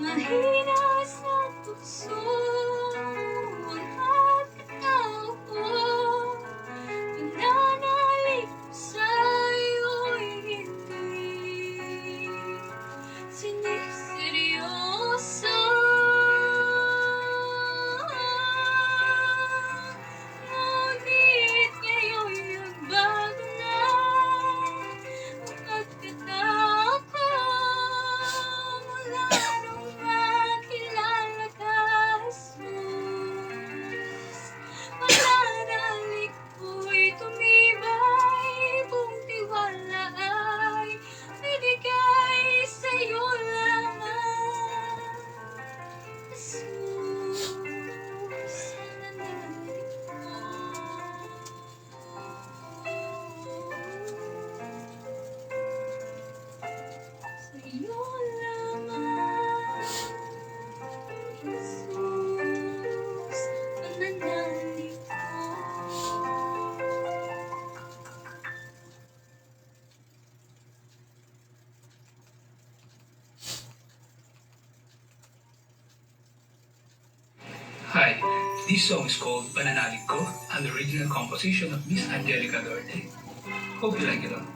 Mahina sa tukso ang pagkatao ko. Pananalig ko sa'yo'y hindi siniseryoso. Ngunit ngayon nagbago na ang pagkatao ko. Mula nung makilala ka, Jesus, pananalig ko'y tumibay, buong tiwala ay binigay sa'yo lamang. Jesus, pananalig ko. Sa'yo lamang, Jesus, pananalig ko. Hi, this song is called Pananalig Ko, an original composition of Miss Angelica Duarte. Hope you like it all.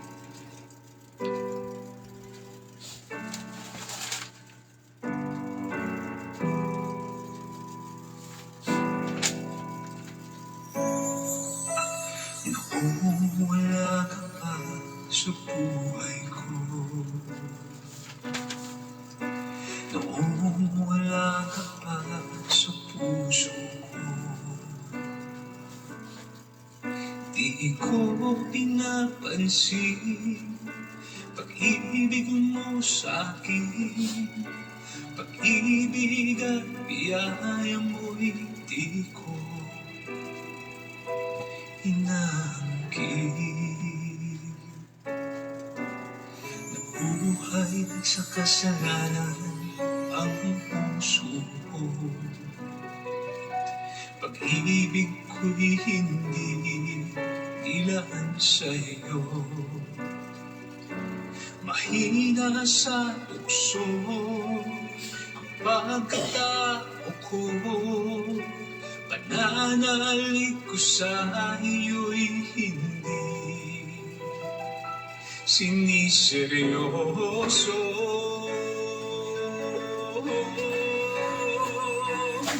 Noong wala ka pa sa buhay ko, noong wala ka pa sa puso ko, di ko pinapansin pag-ibig mo sa'kin. Pag-ibig at biyaya mo'y di ko inaangkin. Nabuhay sa kasalanan ang puso ko. Pag-ibig ko'y hindi nilaan sa'yo. Mahina sa tukso ang pagkatao ko. Pananalig ko sa iyo'y hindi siniseryoso.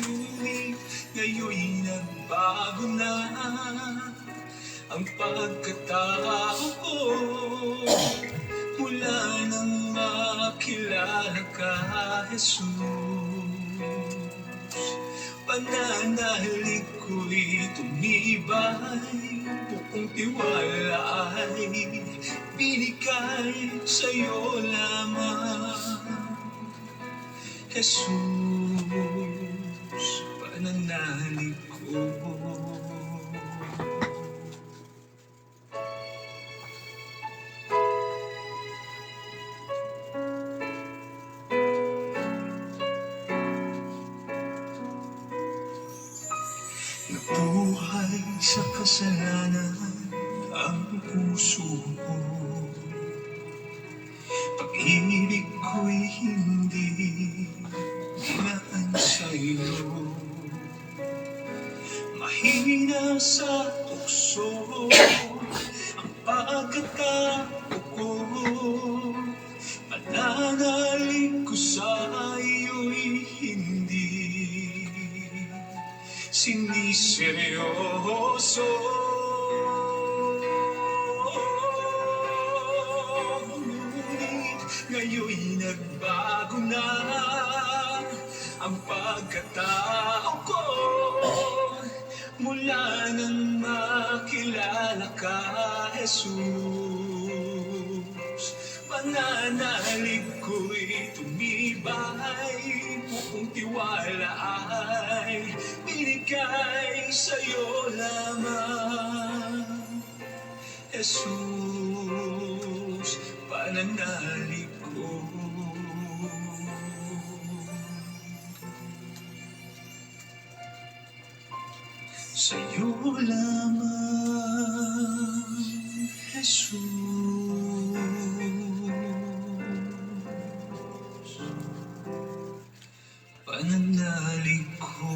Ngunit ngayon'y nagbago na ang pagkatao ko. Mula nang makilala ka, Jesus, pananalig ko'y tumibay, buong tiwala ay binigay sa'yo lamang. Jesus, pananalig ko. Nabuhay sa kasalanan ang puso ko. Pag-ibig ko'y hindi nilaan sa'yo. Mahina sa tukso ang pagkatao ko. Pananalig ko sa iyo'y hindi siniseryoso. Ngunit ngayon'y nagbago na ang pagkatao ko. Mula nang makilala ka, Jesus, pananalig ko'y tumibay, buong tiwala ay binigay sa'yo lamang. Jesus, pananalig ko. Sa'yo lamang, Jesus. pananalig ko.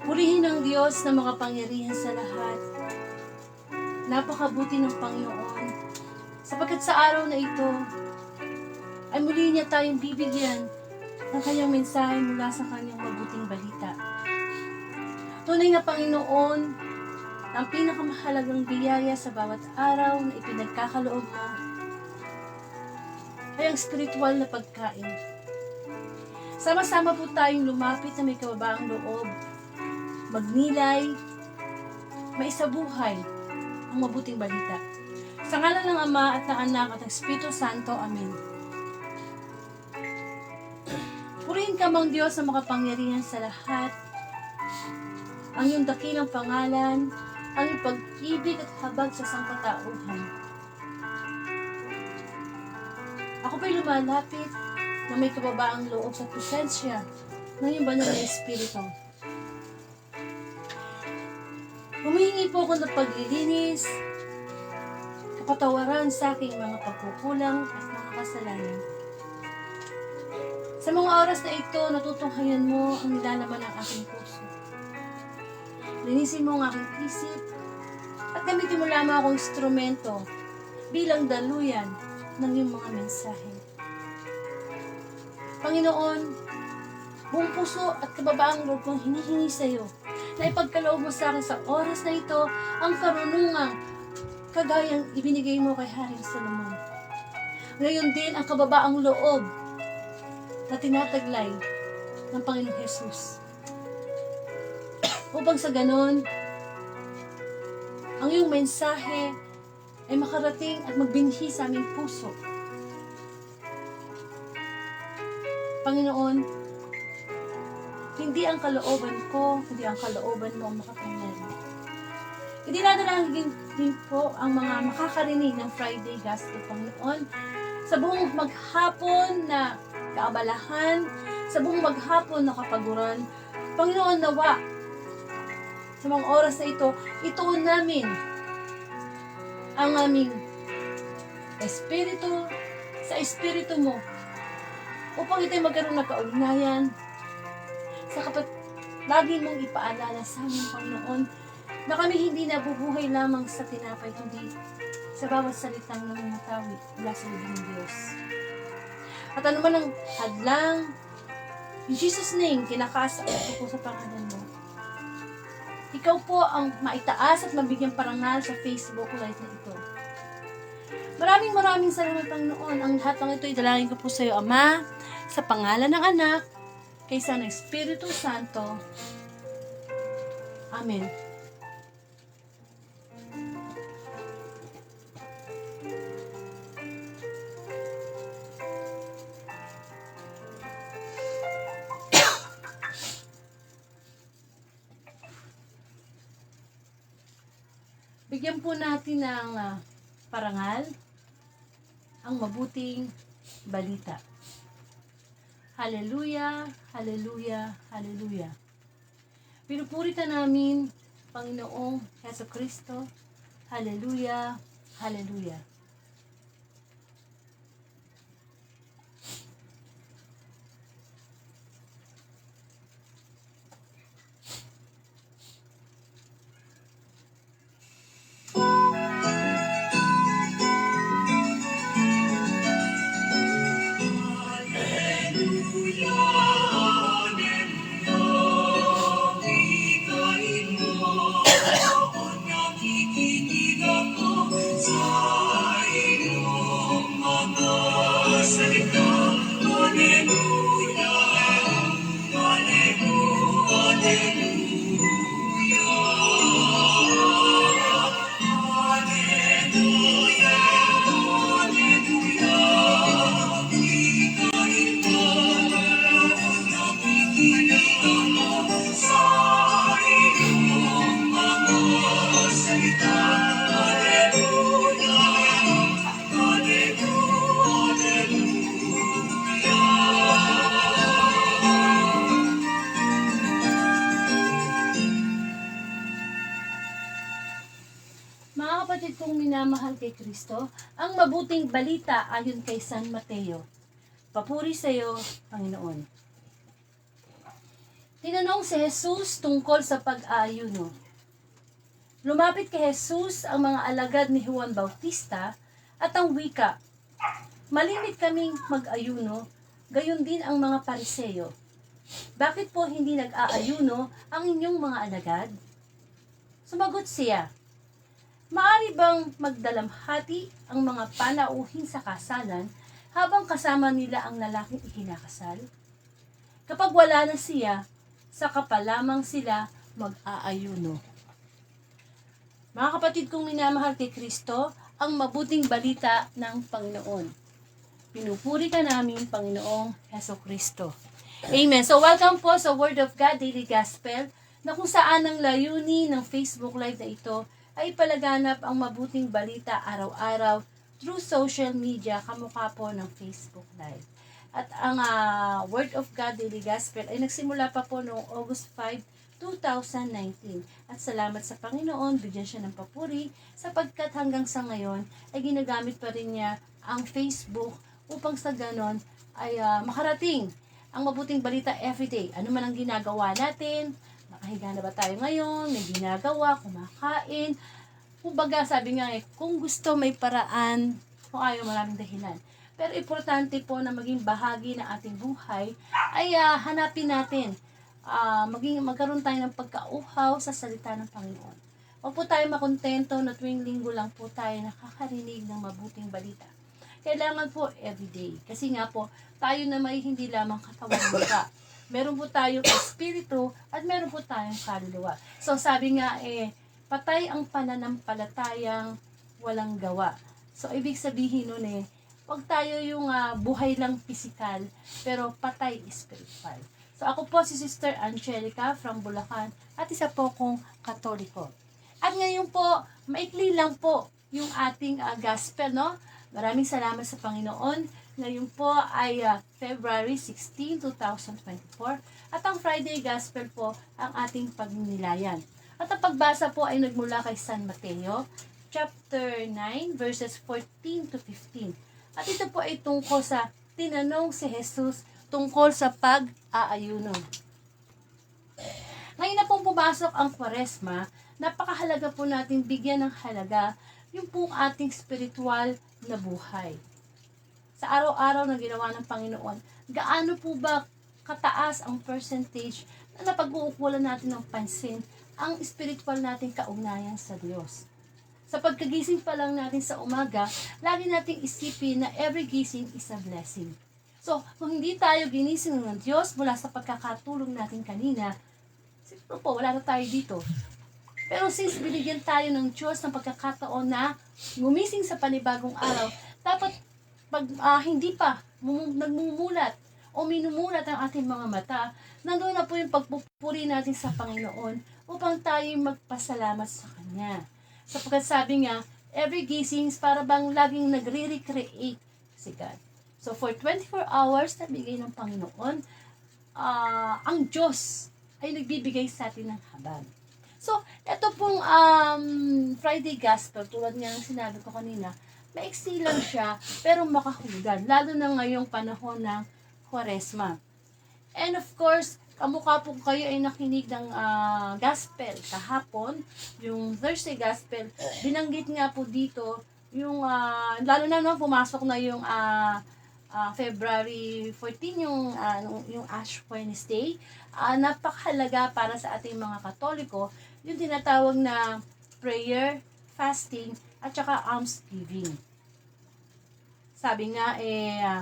Purihin ang Diyos na makapangyarihan sa lahat. Napakabuti ng Panginoon, sapagkat sa araw na ito ay muli niya tayong bibigyan ng kanyang mensahe mula sa kanyang mabuting balita. Tunay na Panginoon, ang pinakamahalagang biyaya sa bawat araw na ipinagkakaloob mo ay ang spiritual na pagkain. Sama-sama po tayong lumapit na may kababaang loob, magnilay, maisabuhay ang mabuting balita. Sa ngalan ng Ama at ng Anak at ng Espiritu Santo. Amen. Purihin ka mang Diyos na makapangyarihan sa lahat. Ang iyong dakilang pangalan, ang iyong pag-ibig at habag sa sangkatauhan. Ako po'y lumalapit na may kababaang loob sa presensya ng iyong banal na Espiritu. Humihingi po ako ng paglilinis, kapatawaran sa aking mga pagkukulang at mga kasalanan. Sa mga oras na ito, natutunghayan mo ang nilalaman ng aking puso. Linisin mo ang aking isip at gamitin mo lamang akong instrumento bilang daluyan ng iyong mga mensahe. Panginoon, buong puso at kababaang loob kong hinihingi sa iyo na ipagkaloob mo sa akin sa oras na ito ang karunungang kagayang ibinigay mo kay Haring Solomon. Ngayon din ang kababaang loob na tinataglay ng Panginoong Jesus. Upang sa ganon, ang iyong mensahe ay makarating at magbinhi sa aming puso. Panginoon, hindi ang kalooban ko, hindi ang kalooban mo ang makapangyarihan. Idinadalangin din po ang mga makakarinig ng Friday Gospel, Panginoon, sa buong maghapon na kaabalahan, sa buong maghapon na kapaguran. Panginoon, nawa, sa mga oras na ito, ituon namin ang aming espiritu sa espiritu mo upang ito'y magkaroon ng kaugnayan sa lagi mong ipaalala sa amin, Panginoon, na kami hindi nabubuhay lamang sa tinapay, kundi sa bawat salitang namumutawi mula sa libing ng Diyos. At ano man ang hadlang, in Jesus' name, kinakaasa ko po sa pangalan mo. Ikaw po ang maitaas at mabigyan parangal sa Facebook Live na ito. Maraming salamat, Panginoon. Ang lahat ng ito, idalangin ko po sa iyo, Ama, sa pangalan ng Anak, kaysa ng Espiritu Santo. Amen. Bigyan po natin ng parangal ang mabuting balita. Hallelujah, hallelujah, hallelujah. Pinupuritan namin, Panginoong Jesucristo. Hallelujah, hallelujah. Mga kapatid kong minamahal kay Kristo, ang mabuting balita ayon kay San Mateo. Papuri sa iyo, Panginoon. Tinanong si Jesus tungkol sa pag-aayuno. Lumapit kay Jesus ang mga alagad ni Juan Bautista at ang wika, malimit kaming mag-ayuno, gayon din ang mga Pariseo. Bakit po hindi nag-aayuno ang inyong mga alagad? Sumagot siya, maari bang magdalamhati ang mga panauhin sa kasalan habang kasama nila ang lalaking ikinakasal? Kapag wala na siya, saka pa lamang sila mag-aayuno. Mga kapatid kong minamahal kay Kristo, ang mabuting balita ng Panginoon. Pinupuri ka namin, Panginoong Heso Kristo. Amen. So welcome po sa Word of God Daily Gospel, na kung saan ang layunin ng Facebook Live na ito ay palaganap ang mabuting balita araw-araw through social media, kamukha po ng Facebook Live. At ang Word of God Daily Gospel ay nagsimula pa po noong August 5, 2019. At salamat sa Panginoon, bigyan siya ng papuri sapagkat hanggang sa ngayon ay ginagamit pa rin niya ang Facebook upang sa ganon ay makarating ang mabuting balita everyday. Ano man ang ginagawa natin, nakahiga na ba tayo ngayon, may ginagawa, kumakain. Kumbaga sabi nga kung gusto may paraan, kung ayaw maraming dahilan. Pero importante po na maging bahagi ng ating buhay ay hanapin natin. Magkaroon tayo ng pagkauhaw sa salita ng Panginoon. Huwag po tayo makontento na tuwing linggo lang po tayo nakakarinig ng mabuting balita. Kailangan po everyday. Kasi nga po, tayo na may hindi lamang katawan muka. Meron po tayong espiritu at meron po tayong kaluluwa. So sabi nga patay ang pananampalatayang walang gawa. So ibig sabihin nun huwag tayo yung buhay lang pisikal, pero patay spiritual. So ako po si Sister Angelica from Bulacan at isa po kong Katoliko. At ngayon po, maikli lang po yung ating gospel, no? Maraming salamat sa Panginoon. Ngayon po ay February 16, 2024 at ang Friday Gospel po ang ating pagninilayan. At ang pagbasa po ay nagmula kay San Mateo, chapter 9, verses 14 to 15. At ito po ay tungkol sa tinanong si Jesus tungkol sa pag-aayuno. Ngayon na pong pumasok ang Kwaresma, napakahalaga po natin bigyan ng halaga yung pong ating spiritual na buhay. Sa araw-araw na ginawa ng Panginoon, gaano po ba kataas ang percentage na napag-uukulan natin ng pansin ang spiritual nating kaugnayan sa Diyos. Sa pagkagising pa lang natin sa umaga, lagi nating isipin na every gising is a blessing. So, kung hindi tayo ginising ng Diyos mula sa pagkakatulong natin kanina, siguro po, wala na tayo dito. Pero since binigyan tayo ng Diyos ng pagkakataon na gumising sa panibagong araw, dapat pag hindi pa nagmumulat o minumulat ang ating mga mata, nandun na po yung pagpupuri natin sa Panginoon upang tayo magpasalamat sa Kanya. Sapagkat sabi nga, every gising para bang laging nagre-recreate si God. So for 24 hours na bigay ng Panginoon, ang Diyos ay nagbibigay sa atin ng habag. So, ito pong Friday Gospel, tulad nga ng sinabi ko kanina, maiksi lang siya, pero makahulugan, lalo na ngayong panahon ng Kwaresma. And of course, kamukha po kayo ay nakinig ng Gospel kahapon, yung Thursday Gospel, binanggit nga po dito, yung, lalo na pumasok na yung February 14, yung Ash Wednesday, napakahalaga para sa ating mga Katoliko, yung tinatawag na prayer, fasting, at saka almsgiving. Sabi nga,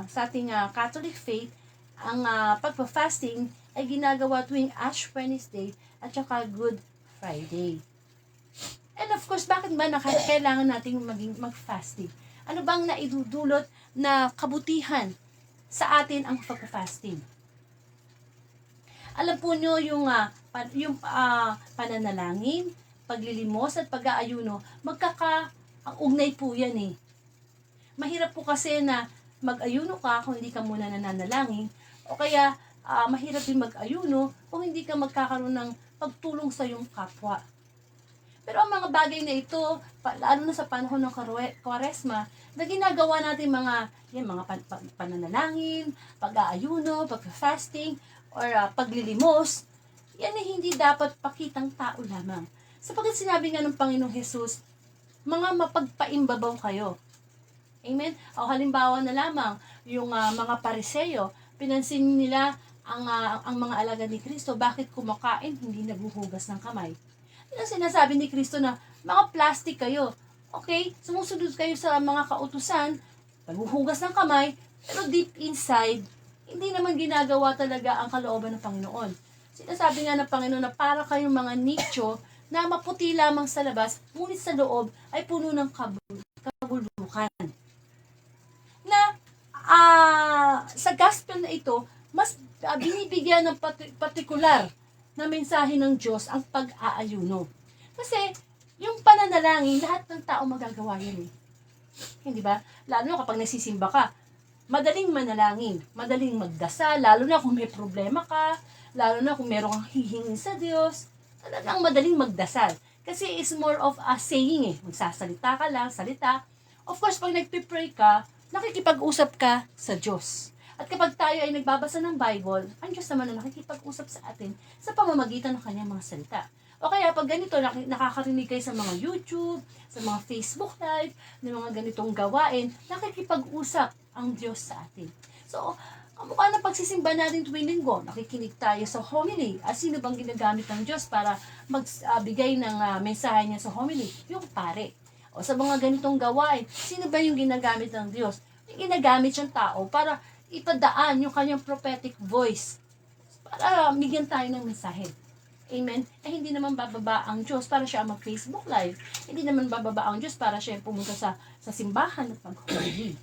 sa ating Catholic faith, ang pagpa-fasting ay ginagawa tuwing Ash Wednesday at saka Good Friday. And of course, bakit ba kailangan nating mag-fasting? Ano bang naidudulot na kabutihan sa atin ang pag-fasting? Alam po nyo yung pananalangin, paglilimos at pag-aayuno, magkaka-ugnay po yan Mahirap po kasi na mag-ayuno ka kung hindi ka muna nananalangin, o kaya mahirap din mag-ayuno kung hindi ka magkakaroon ng pagtulong sa iyong kapwa. Pero ang mga bagay na ito, lalo na sa panahon ng Kwaresma, na ginagawa natin mga pananalangin, pag-aayuno, pag-fasting, or paglilimos, yan ay hindi dapat pakitang tao lamang. Sapagkat sinabi nga ng Panginoong Jesus, mga mapagpaimbabaw kayo. Amen? O halimbawa na lamang, yung mga Pariseyo, pinansin nila ang mga alagad ni Kristo, bakit kumakain, hindi naghuhugas ng kamay. Yung sinasabi ni Kristo na, mga plastic kayo. Okay, sumusunod kayo sa mga kautusan, naghuhugas ng kamay, pero deep inside, hindi naman ginagawa talaga ang kalooban ng Panginoon. Sinasabi nga ng Panginoon na para kayong mga nicho na maputi lamang sa labas, ngunit sa loob ay puno ng kabulukan. Na sa gospel na ito, mas binibigyan ng partikular na mensahe ng Diyos ang pag-aayuno. Kasi, yung pananalangin, lahat ng tao magagawa yan eh. Hindi ba? Lalo kapag nagsisimba ka, madaling manalangin, madaling magdasal, lalo na kung may problema ka, lalo na kung meron kang hihingin sa Diyos, talagang madaling magdasal. Kasi it's more of a saying eh. Magsasalita ka lang, salita. Of course, pag nagpipray ka, nakikipag-usap ka sa Diyos. At kapag tayo ay nagbabasa ng Bible, ang Diyos naman na nakikipag-usap sa atin sa pamamagitan ng kanyang mga salita. O kaya pag ganito, nakakarinig kayo sa mga YouTube, sa mga Facebook Live, ng mga ganitong gawain, nakikipag-usap ang Diyos sa atin. So, kamukha ng pagsisimba natin tuwing linggo, nakikinig tayo sa homily. At sino bang ginagamit ng Diyos para magbigay ng mensahe niya sa homily? Yung pare. O sa mga ganitong gawain, sino ba yung ginagamit ng Diyos? Yung ginagamit yung tao para ipadaan yung kanyang prophetic voice para bigyan tayo ng mensahe. Amen? Eh, hindi naman bababa ang Diyos para siya mag-Facebook Live. Hindi naman bababa ang Diyos para siya pumunta sa simbahan at mag-holy.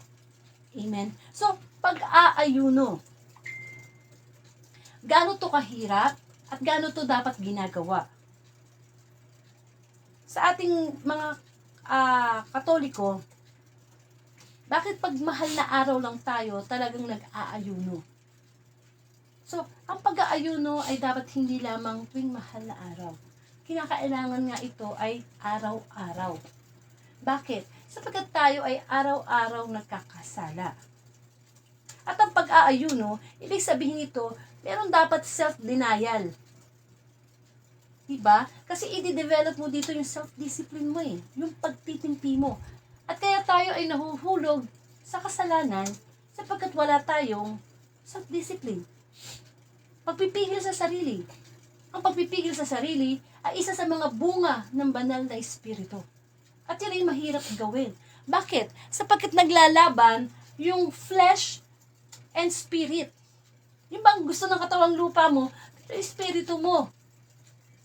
Amen? So, pag-aayuno. Gaano to kahirap at gaano to dapat ginagawa? Sa ating mga Katoliko, bakit pag mahal na araw lang tayo, talagang nag-aayuno? So, ang pag-aayuno ay dapat hindi lamang tuwing mahal na araw. Kinakailangan nga ito ay araw-araw. Bakit? Sapagkat tayo ay araw-araw nagkakasala. At ang pag-aayuno, ibig sabihin ito, meron dapat self-denial. Diba? Kasi i-develop mo dito yung self-discipline mo eh. Yung pagtitimpi mo. At kaya tayo ay nahuhulog sa kasalanan sapagkat wala tayong self-discipline. Pagpipigil sa sarili. Ang pagpipigil sa sarili ay isa sa mga bunga ng banal na espiritu. At yan ay mahirap gawin. Bakit? Sapagkat naglalaban yung flesh and spirit. Yung bang gusto ng katawang lupa mo, pero espiritu mo.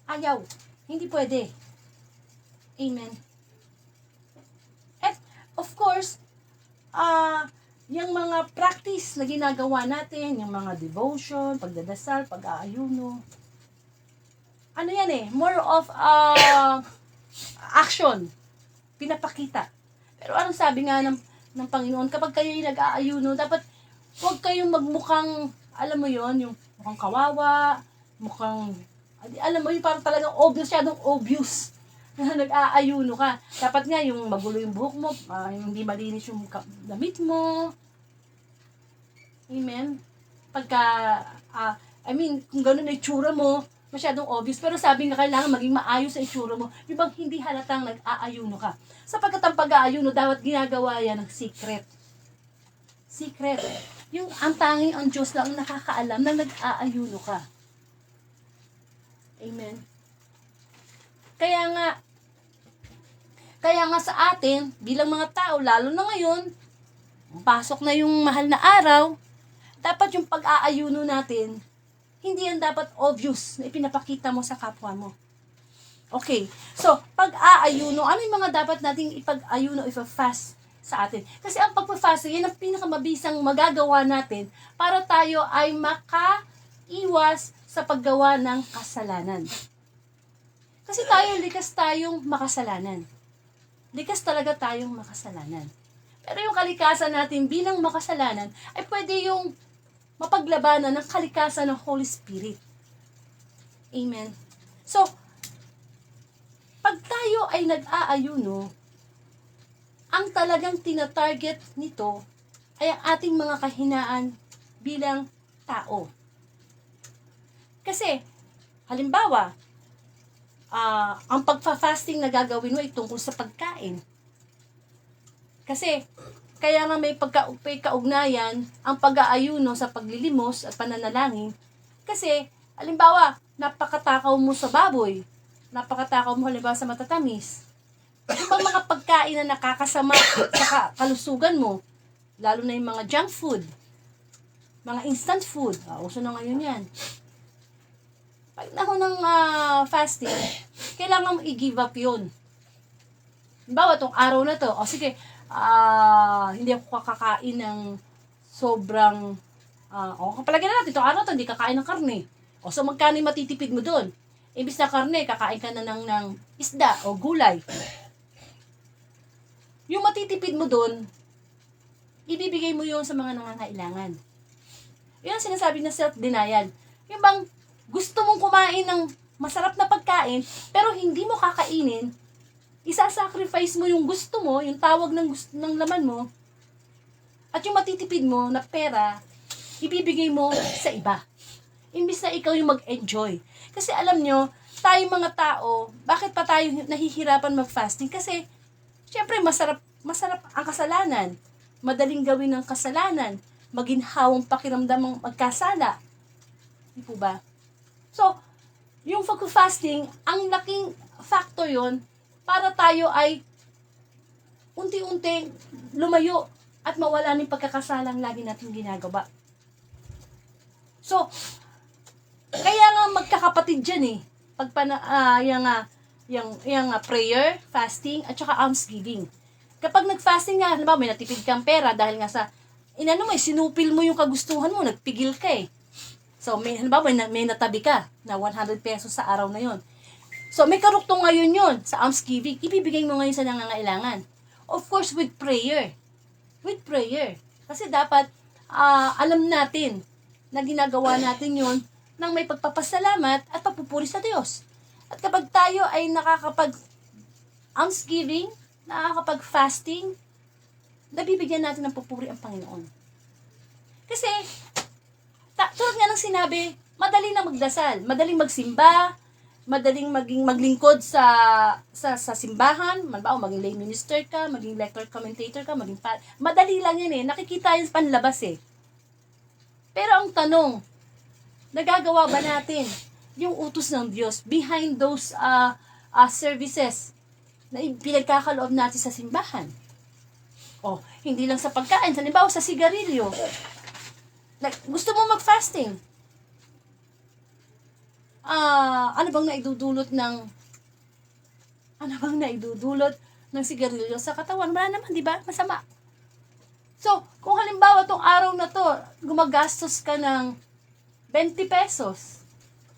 Ayaw. Hindi pwede. Amen. At of course, yung mga practice na ginagawa natin, yung mga devotion, pagdadasal, pag-aayuno, ano yan eh, more of action, pinapakita. Pero anong sabi nga ng Panginoon, kapag kayo nag-aayuno, dapat huwag kayong magmukhang, alam mo yon, yung mukhang kawawa, mukhang, alam mo yun, parang talagang obvious, syadong obvious na nag-aayuno ka. Dapat nga yung magulo yung buhok mo, hindi malinis yung damit mo. Amen? Pagka, kung gano'n na itsura mo, masyadong obvious. Pero sabi nga kailangan maging maayos sa itsura mo, yung bang hindi halatang nag-aayuno ka. Sapagkat ang pag-aayuno, dapat ginagawa yan ng secret. Secret. Yung ang tanging ang Diyos lang nakakaalam na nag-aayuno ka. Amen? Kaya nga sa atin, bilang mga tao, lalo na ngayon, pasok na yung mahal na araw, dapat yung pag-aayuno natin, hindi yan dapat obvious na ipinapakita mo sa kapwa mo. Okay, so, pag-aayuno, ano yung mga dapat nating ipag-ayuno, ipa-fast sa atin? Kasi ang pagpa-fast, yan ang pinakamabisang magagawa natin para tayo ay makaiwas sa paggawa ng kasalanan. Kasi likas tayong makasalanan. Likas talaga tayong makasalanan. Pero yung kalikasan natin bilang makasalanan ay pwede yung mapaglabanan ng kalikasan ng Holy Spirit. Amen. So, Pag tayo ay nag-aayuno, ang talagang tina-target nito ay ang ating mga kahinaan bilang tao. Kasi, halimbawa, ang pagfa-fasting na gagawin mo ay tungkol sa pagkain. Kasi, kaya nga may kaugnayan ang pag-aayuno sa paglilimos at pananalangin. Kasi, halimbawa, napakatakaw mo sa baboy. Napakatakaw mo halimbawa sa matatamis. Yung mga pagkain na nakakasama sa kalusugan mo, lalo na yung mga junk food, mga instant food, uso na ngayon yan. Pag nahon ng fasting, kailangan mo i-give up yun. Halimbawa, itong araw na to, sige, hindi ako kakakain ng sobrang, kapalagyan na natin, itong araw to, hindi kakain ng karne. So magkano yung matitipid mo doon? Imbis na karne, kakain ka na ng isda o gulay. Yung matitipid mo doon, ibibigay mo yun sa mga nangangailangan. Yun ang sinasabi na self-denial. Yung bang gusto mong kumain ng masarap na pagkain, pero hindi mo kakainin, isa-sacrifice mo yung gusto mo, yung tawag ng laman mo, at yung matitipid mo na pera, ibibigay mo sa iba. Imbis na ikaw yung mag-enjoy. Kasi alam nyo, tayong mga tao, bakit pa tayo nahihirapan mag-fasting? Kasi, syempre, masarap ang kasalanan. Madaling gawin ng kasalanan. Maginhawang pakiramdam ang magkasala. Di po ba? So, yung pag-fasting, ang laking factor yon para tayo ay unti-unti lumayo at mawala ng pagkakasalang lagi natin ginagawa. So, kaya nga magkakapatid dyan eh. Yung prayer, fasting, at saka almsgiving. Kapag nag-fasting nga, halimbawa may natipid kang pera dahil nga sa, sinupil mo yung kagustuhan mo, nagpigil ka eh. So, halimbawa may natabi ka na 100 pesos sa araw na yon. So, may karuktong ngayon yun sa almsgiving. Ibibigay mo ngayon sa nangangailangan. Of course, with prayer. With prayer. Kasi dapat, alam natin na ginagawa natin yun nang may pagpapasalamat at pagpupuri sa Diyos. At kapag tayo ay almsgiving, nakakapag-fasting, nabibigyan natin ng pupuri ang Panginoon. Kasi, tulad nga ng sinabi, madali na magdasal, madaling magsimba, madaling maglingkod sa simbahan, maging lay minister ka, maging lector commentator ka, madali lang yan eh, nakikita yung panlabas eh. Pero ang tanong, nagagawa ba natin yung utos ng Diyos behind those services na pinagkakaloob natin sa simbahan? Hindi lang sa pagkain, halimbawa sa sigarilyo. Gusto mo mag-fasting? Ano bang naidudulot ng sigarilyo sa katawan? Wala naman, di ba? Masama. So, kung halimbawa tong araw na to, gumagastos ka ng 20 pesos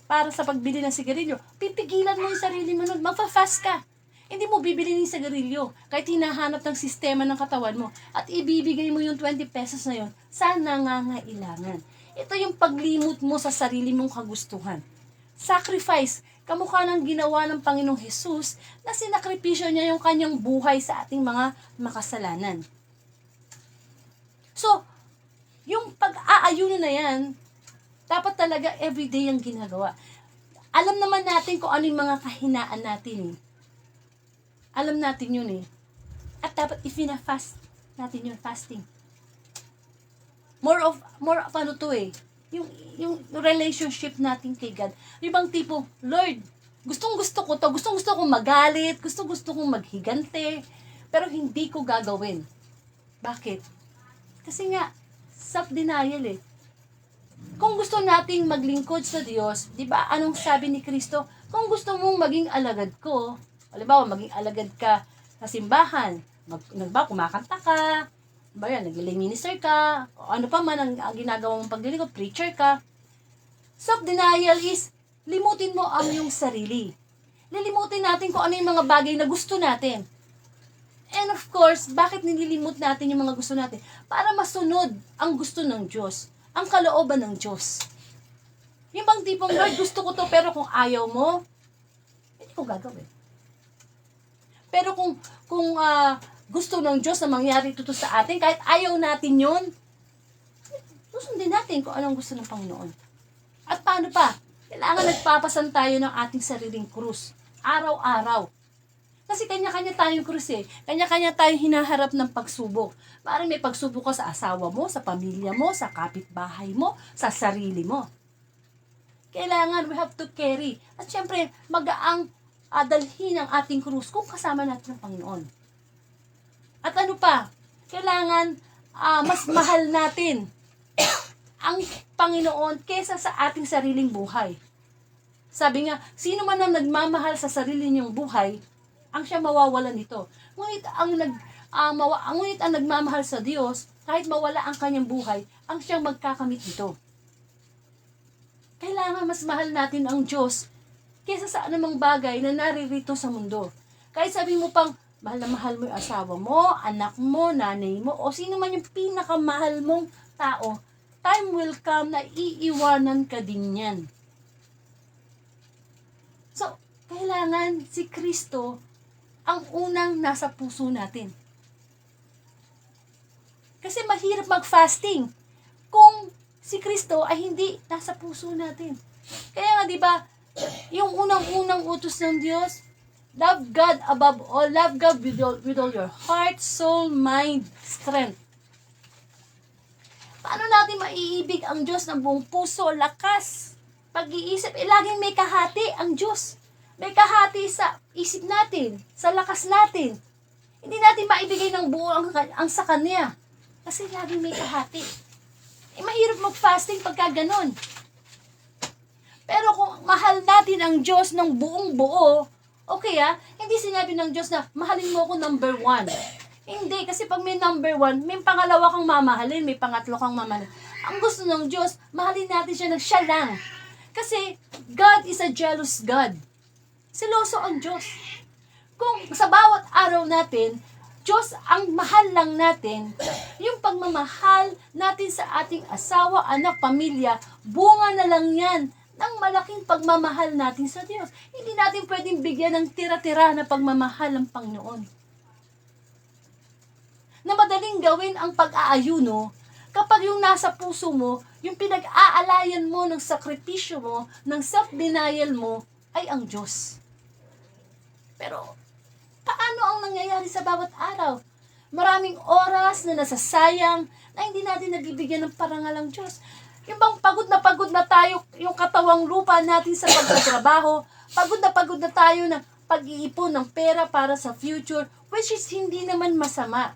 para sa pagbili ng sigarilyo, pipigilan mo yung sarili mo nun, magpa-fast ka. Hindi mo bibili ng sigarilyo kahit hinahanap ng sistema ng katawan mo at ibibigay mo yung 20 pesos na yun sa nangangailangan. Ito yung paglimot mo sa sarili mong kagustuhan. Sacrifice, kamukha ng ginawa ng Panginoong Jesus na sinakripisyo niya yung kanyang buhay sa ating mga makasalanan. So, yung pag-aayuno na yan, dapat talaga everyday yung ginagawa. Alam naman natin kung ano yung mga kahinaan natin eh. Alam natin yun eh. At dapat ifina-fast natin yung fasting. More of ano to eh. Yung relationship natin kay God. Yung bang tipo, Lord, gustong-gusto ko to, gustong-gusto kong magalit, gustong-gusto kong maghigante, pero hindi ko gagawin. Bakit? Kasi nga, self-denial eh. Kung gusto nating maglingkod sa Diyos, di ba, anong sabi ni Kristo? Kung gusto mong maging alagad ko, halimbawa, maging alagad ka sa simbahan, kumakanta ka, nag-lay minister ka, o ano pa man ang ginagawa mong paglilingkod, preacher ka. Self-denial is, limutin mo ang iyong sarili. Lilimutin natin kung ano yung mga bagay na gusto natin. And of course, bakit nililimot natin yung mga gusto natin? Para masunod ang gusto ng Diyos, ang kalooban ng Diyos. Yung bang tipong, Lord, gusto ko to, pero kung ayaw mo, hindi ko gagawin. Pero kung gusto ng Diyos na mangyari ito sa atin, kahit ayaw natin yon, susundin natin kung anong gusto ng Panginoon. At paano pa? Kailangan nagpapasan tayo ng ating sariling krus. Araw-araw. Kasi kanya-kanya tayong krus eh. Kanya-kanya tayong hinaharap ng pagsubok. Parang may pagsubok ka sa asawa mo, sa pamilya mo, sa kapitbahay mo, sa sarili mo. Kailangan, we have to carry. At syempre, magaang dalhin ang ating krus kung kasama natin ang Panginoon. At ano pa? Kailangan mas mahal natin ang Panginoon kesa sa ating sariling buhay. Sabi nga, sino man ang nagmamahal sa sarili niyang buhay, ang siya mawawalan nito. Ngunit ang nagmamahal sa Diyos, kahit mawala ang kanyang buhay, ang siyang magkakamit nito. Kailangan mas mahal natin ang Diyos kesa sa anumang bagay na naririto sa mundo. Kahit sabi mo pang, mahal na mahal mo yung asawa mo, anak mo, nanay mo, o sino man yung pinakamahal mong tao, time will come na iiwanan ka din yan. So, kailangan si Kristo ang unang nasa puso natin. Kasi mahirap mag-fasting kung si Kristo ay hindi nasa puso natin. Kaya nga, di ba, yung unang-unang utos ng Diyos, love God above all, love God with all your heart, soul, mind, strength. Paano natin maiibig ang Diyos ng buong puso, lakas, pag-iisip? Laging may kahati ang Diyos. May kahati sa isip natin, sa lakas natin. Hindi natin maibigay ng buo ang sa Kanya. Kasi laging may kahati. Mahirap mag-fasting pagka ganun. Pero kung mahal natin ang Diyos ng buong buo, okay hindi sinabi ng Diyos na mahalin mo ako number 1. Hindi, kasi pag may number 1, may pangalawa kang mamahalin, may pangatlo kang mamahalin. Ang gusto ng Diyos, mahalin natin siya na siya lang. Kasi God is a jealous God. Seloso ang Diyos. Kung sa bawat araw natin, Diyos ang mahal lang natin, yung pagmamahal natin sa ating asawa, anak, pamilya, bunga na lang yan ng malaking pagmamahal natin sa Diyos. Hindi natin pwedeng bigyan ng tira-tira na pagmamahal ng Panginoon. Na madaling gawin ang pag-aayuno kapag yung nasa puso mo, yung pinag-aalayan mo ng sakripisyo mo, ng self-denial mo, ay ang Diyos. Pero, paano ang nangyayari sa bawat araw? Maraming oras na nasasayang na hindi natin nabibigyan ng parangal ang Diyos. Yung bang pagod na tayo, yung katawang lupa natin sa pagtatrabaho, pagod na tayo ng pag-iipon ng pera para sa future, which is hindi naman masama.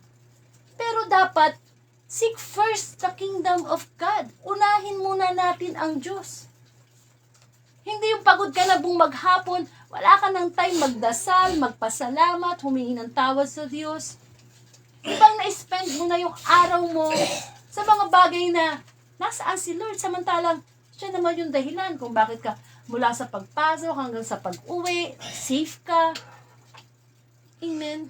Pero dapat, seek first the kingdom of God. Unahin muna natin ang Diyos. Hindi yung pagod ka na buong maghapon, wala ka ng time magdasal, magpasalamat, humingi ng tawad sa Diyos. Ibang na-spend mo na yung araw mo sa mga bagay na nasaan si Lord, samantalang siya naman yung dahilan kung bakit ka mula sa pagpasok hanggang sa pag-uwi, safe ka. Amen.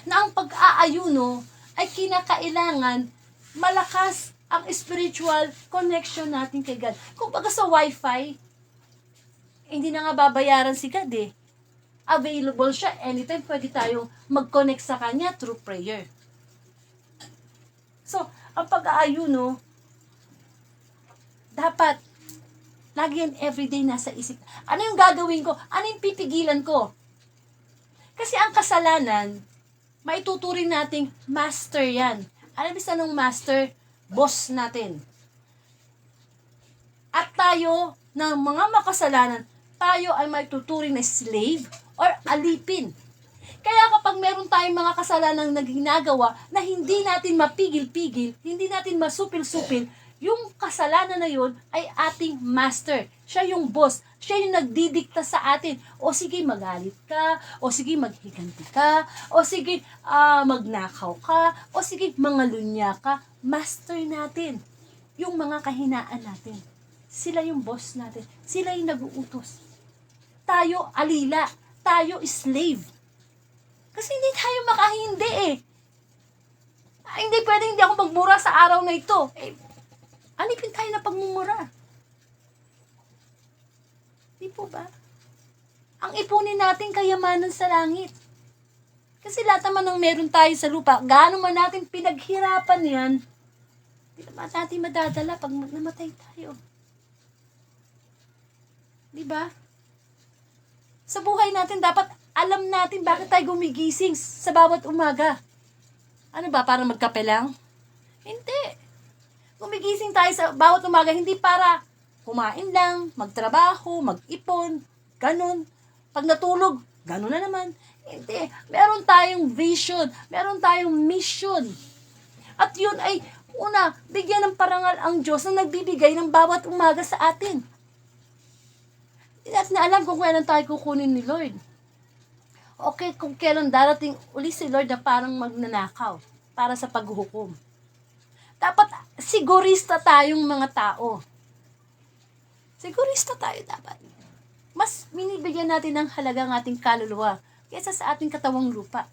Na ang pag-aayuno ay kinakailangan malakas ang spiritual connection natin kay God. Kung baga sa wifi, hindi na nga babayaran si God eh. Available siya, anytime pwede tayong mag-connect sa Kanya through prayer. So, ang pag-aayuno, dapat, lagi yan everyday nasa isip. Ano yung gagawin ko? Ano yung pipigilan ko? Kasi ang kasalanan, maituturing nating master yan. Ano bisa ng master? Boss natin. At tayo, ng mga makasalanan, tayo ay maituturing na slave or alipin. Kaya kapag meron tayong mga kasalanang ginagawa na hindi natin mapigil-pigil, hindi natin masupil-supil, yung kasalanan na yun ay ating master. Siya yung boss. Siya yung nagdidikta sa atin. O sige, magalit ka. O sige, maghiganti ka. O sige, magnakaw ka. O sige, mangalunya ka. Master natin. Yung mga kahinaan natin. Sila yung boss natin. Sila yung nag-uutos. Tayo alila. Tayo slave. Kasi hindi tayo makahindi eh. Hindi pwedeng hindi ako magmura sa araw na ito. Alipin tayo na pagmumura. Di po ba? ang ipunin natin kayamanan sa langit. Kasi lahat naman ng meron tayo sa lupa, gaano man natin pinaghirapan yan, hindi naman natin madadala pag namatay tayo. Diba? Sa buhay natin, dapat alam natin bakit tayo gumigising sa bawat umaga. Ano ba, para magkape lang? Hindi. Gumigising tayo sa bawat umaga, hindi para kumain lang, magtrabaho, mag-ipon, ganun. Pag natulog, ganun na naman. Hindi. Meron tayong vision, meron tayong mission. At yun ay, una, bigyan ng parangal ang Diyos na nagbibigay ng bawat umaga sa atin. Hindi natin na alam kung kailan tayo kukunin ni Lord. Okay, kung kailan darating uli si Lord na parang magnanakaw para sa paghuhukom. Dapat sigurista tayong mga tao. Sigurista tayo dapat. Mas binibigyan natin ng halaga ang ating kaluluwa kaysa sa ating katawang lupa.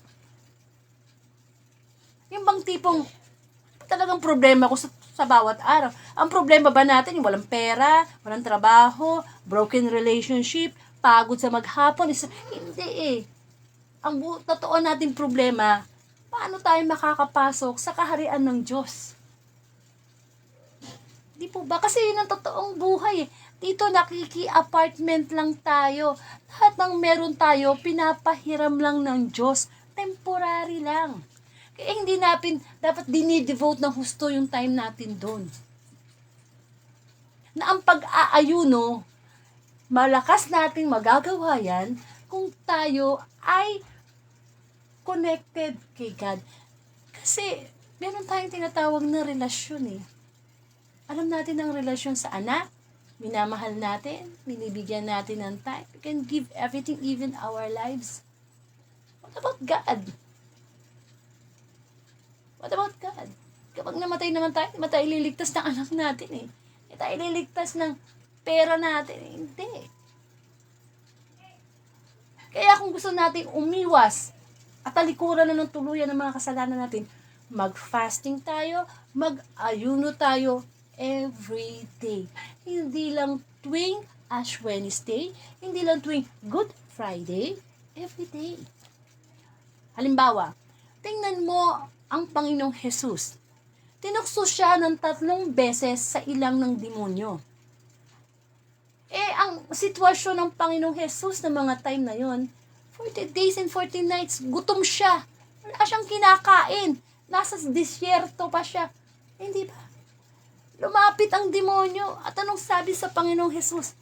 Yung bang tipong talagang problema ko sa bawat araw. Ang problema ba natin yung walang pera, walang trabaho, broken relationship, pagod sa maghapon? Hindi eh. Ang totoo nating problema, paano tayo makakapasok sa kaharian ng Diyos? Di po ba? Kasi yun ang totoong buhay eh. Dito nakiki-apartment lang tayo. Lahat ng meron tayo, pinapahiram lang ng Diyos. Temporary lang. Kaya hindi natin dapat dinidevote ng husto yung time natin doon. Na ang pag-aayuno, malakas nating magagawa yan kung tayo ay connected kay God. Kasi meron tayong tinatawag na relasyon eh. Alam natin ang relasyon sa anak, minamahal natin, binibigyan natin ng time. We can give everything, even our lives. What about God? What about God? Kapag namatay naman tayo, hindi tayo ililigtas ng anak natin eh. Hindi tayo ililigtas ng pera natin eh. Hindi. Kaya kung gusto natin umiwas at talikuran na ng tuluyan ng mga kasalanan natin, mag-fasting tayo, mag-ayuno tayo every day. Hindi lang tuwing Ash Wednesday, hindi lang tuwing Good Friday, every day. Halimbawa, tingnan mo ang Panginoong Jesus. Tinukso siya ng 3 beses sa ilang ng demonyo. Ang sitwasyon ng Panginoong Jesus na mga time na yon, 40 days and 40 nights, gutom siya. Wala siyang kinakain. Nasa disyerto pa siya. Hindi ba? Lumapit ang demonyo. At anong sabi sa Panginoong Jesus?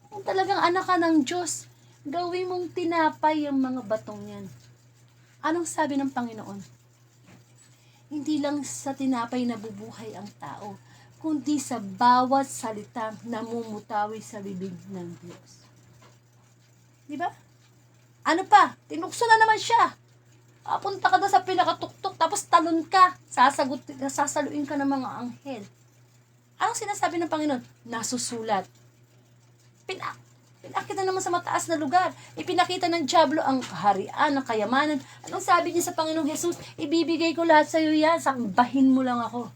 Kung talagang anak ka ng Diyos, gawin mong tinapay ang mga batong yan. Anong sabi ng Panginoon? Hindi lang sa tinapay nabubuhay ang tao, kundi sa bawat salita na namumutawi sa bibig ng Diyos. Di ba? Ano pa? Tinukso na naman siya. Punta ka doon sa pinakatuktok, tapos talon ka. Sasaluin ka ng mga anghel. Anong sinasabi ng Panginoon? Nasusulat. Pinakita naman sa mataas na lugar. Ipinakita ng dyablo ang kaharian, ang kayamanan. Anong sabi niya sa Panginoong Jesus? Ibibigay ko lahat sa iyo yan. Sambahin mo lang ako.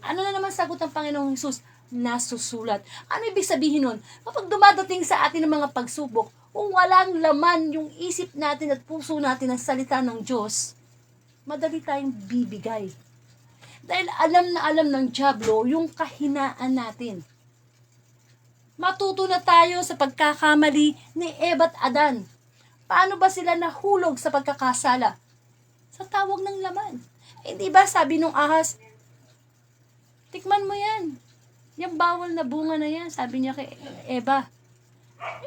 Ano na naman sagot ng Panginoong Jesus? Nasusulat. Ano ibig sabihin nun? Kapag dumadating sa atin ng mga pagsubok, kung walang laman yung isip natin at puso natin ang salita ng Diyos, madali tayong bibigay. Dahil alam na alam ng dyablo yung kahinaan natin. Matuto na tayo sa pagkakamali ni Eva at Adan. Paano ba sila nahulog sa pagkakasala? Sa tawag ng laman. Hindi ba sabi nung ahas, tikman mo yan. Yung bawal na bunga na yan, sabi niya kay Eva.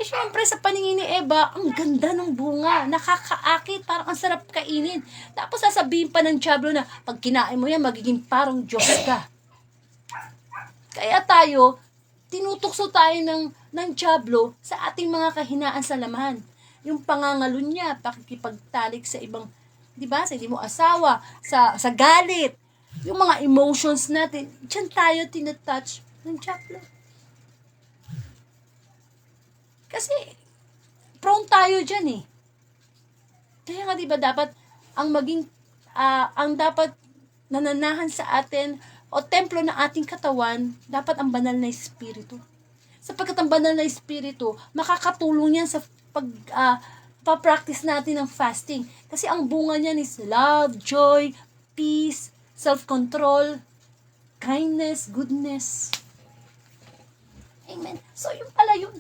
Syempre sa paningin ni Eva, ang ganda ng bunga, nakakaakit, parang ang sarap kainin. Tapos sasabihin pa ng dyablo na, pag kinain mo yan, magiging parang Diyos ka. Kaya tayo, tinutukso tayo ng dyablo sa ating mga kahinaan sa laman. Yung pangangalo niya, pakikipagtalik sa ibang, di ba, sa hindi mo asawa, sa galit, yung mga emotions natin, dyan tayo tinatouch ng dyablo. Kasi, prone tayo dyan eh. Kaya nga diba dapat, ang dapat nananahan sa atin, o templo ng ating katawan, dapat ang banal na espiritu. Sapagkat ang banal na espiritu, makakatulong yan sa pa-practice natin ng fasting. Kasi ang bunga niyan is love, joy, peace, self-control, kindness, goodness. Amen. So, yung pala yun.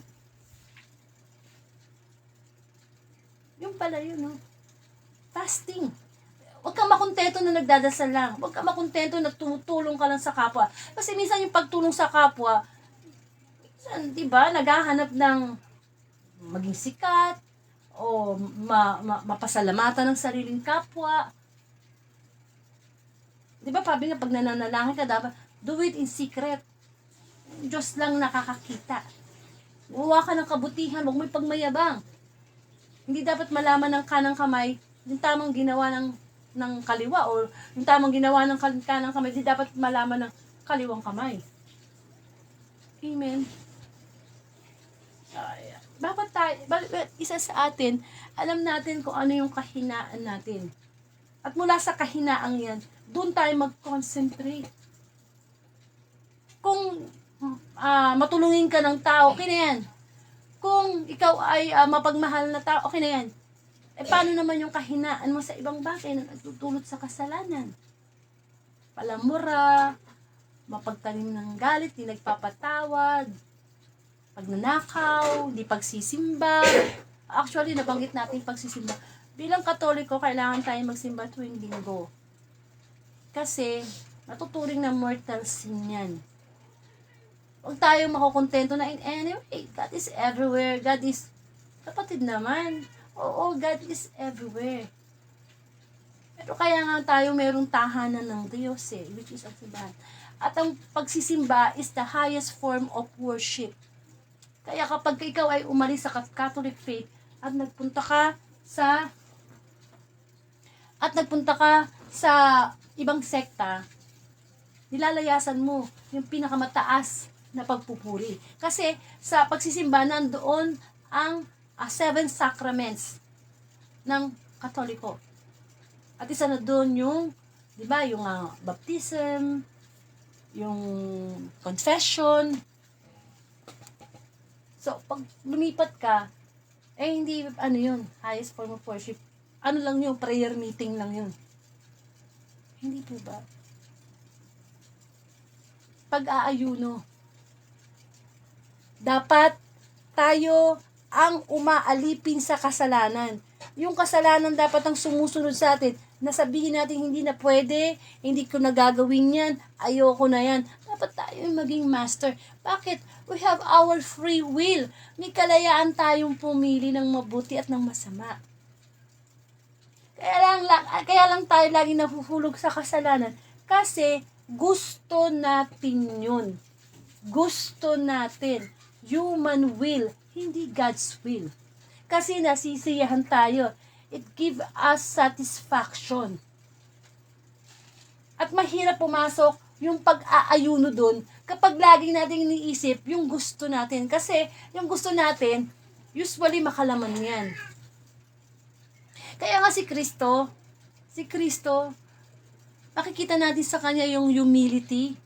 Yung pala yun, no? Fasting. Huwag kang makontento na nagdadasal lang. Huwag kang makontento na tumutulong ka lang sa kapwa. Kasi minsan yung pagtulong sa kapwa, minsan, di ba, naghahanap ng maging sikat, o mapasalamatan ng sariling kapwa. Di ba, sabi nga, pag nananalangin ka, dapat do it in secret. Diyos lang nakakakita. Gumawa ka ng kabutihan, huwag mo ipagmayabang. Hindi dapat malaman ng kanang kamay yung tamang ginawa ng kaliwa, o yung tamang ginawa ng kanang kamay, hindi dapat malaman ng kaliwang kamay. Amen. Isa sa atin, alam natin kung ano yung kahinaan natin. At mula sa kahinaan yan, doon tayo mag-concentrate. Kung matulungin ka ng tao, okay na yan. Kung ikaw ay mapagmahal na tao, okay na yan. Paano naman yung kahinaan mo sa ibang bagay na nagtutulot sa kasalanan? Palamura, mapagtanim ng galit, di nagpapatawad, pagnanakaw, di pagsisimba. Actually, nabanggit natin pagsisimba. Bilang Katoliko, kailangan tayong magsimba tuwing linggo. Kasi, natuturing na mortal sin yan. Huwag tayo makukontento na in anyway. God is everywhere. God is, kapatid naman. Oo, God is everywhere. Pero kaya nga tayo merong tahanan ng Diyos which is ang simbahan. At ang pagsisimba is the highest form of worship. Kaya kapag ikaw ay umalis sa Catholic faith at nagpunta ka sa ibang sekta, nilalayasan mo yung pinakamataas na pagpupuri. Kasi sa pagsisimba, nandoon ang 7 sacraments ng Katoliko. At isa na doon yung, di ba, yung baptism, yung confession. So, pag lumipat ka, hindi, yun, highest form of worship. Ano lang yun, prayer meeting lang yun. Hindi po ba? Pag-aayuno, dapat tayo ang umaalipin sa kasalanan. Yung kasalanan dapat ang sumusunod sa atin. Nasabihin natin hindi na pwede, hindi ko na gagawin yan, ayoko na yan. Dapat tayo maging master. Bakit? We have our free will. May kalayaan tayong pumili ng mabuti at ng masama. Kaya lang tayo lagi nahuhulog sa kasalanan. Kasi gusto natin yun. Gusto natin. Human will, hindi God's will. Kasi nasisiyahan tayo. It gives us satisfaction. At mahirap pumasok yung pag-aayuno dun kapag laging natin iniisip yung gusto natin. Kasi yung gusto natin, usually makalaman yan. Kaya nga si Kristo, makikita natin sa kanya yung humility.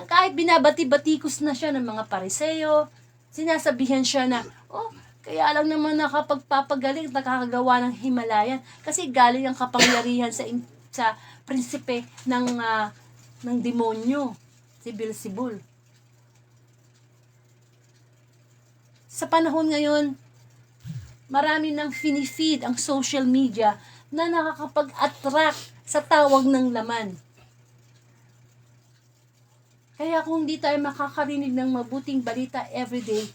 Kahit binabati-batikos na siya ng mga Pariseo, sinasabihan siya na, kaya lang naman nakapagpapagaling at nakakagawa ng Himalayan. Kasi galing ang kapangyarihan sa prinsipe ng demonyo, si Beelzebul. Sa panahon ngayon, marami nang finifeed ang social media na nakakapag-attract sa tawag ng laman. Kaya kung hindi tayo makakarinig ng mabuting balita everyday,